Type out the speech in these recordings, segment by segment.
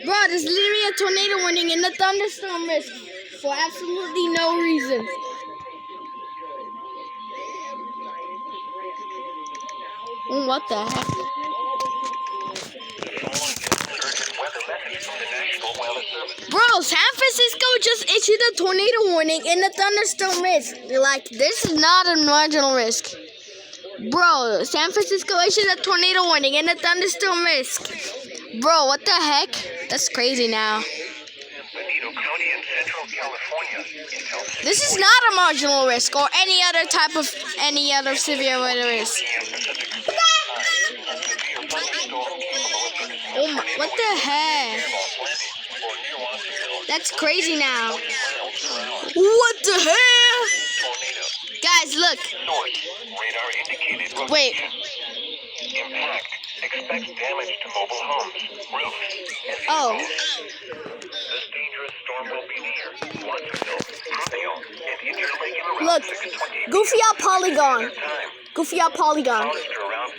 Bro, there's literally a tornado warning and a thunderstorm risk for absolutely no reason. What the heck? Bro, San Francisco just issued a tornado warning and a thunderstorm risk. Like, this is not a marginal risk. Bro, San Francisco issued a tornado warning and a thunderstorm risk. Bro, what the heck? That's crazy now. This is not a marginal risk or any other severe weather risk. Oh my, what the heck? That's crazy now. What the hell? Guys, look. Wait. Impact. Expect damage to mobile homes, roofs, and Oh. This dangerous storm will be near Watsonville, Fruitvale, and Interlake around Look. 6:20 Goofy out Polygon. time. Goofy out Polygon. Coast around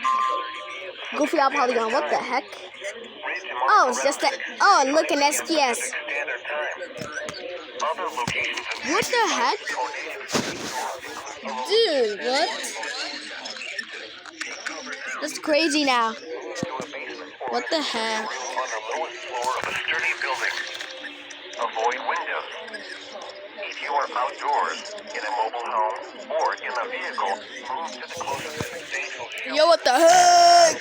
Goofy out Polygon. What the heck? Ridge Oh, it's just that. Oh, look, an SPS. Standard Time. Other locations in What the heck? Dude, what? That's crazy now. What the heck? on the lowest floor of a sturdy building. Avoid windows. If you are outdoors, in a mobile home, or in a vehicle, move to the closest safe shelter. Yo, what the heck?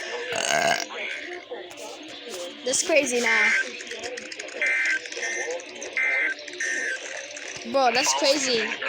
That's crazy now. Bro, that's crazy.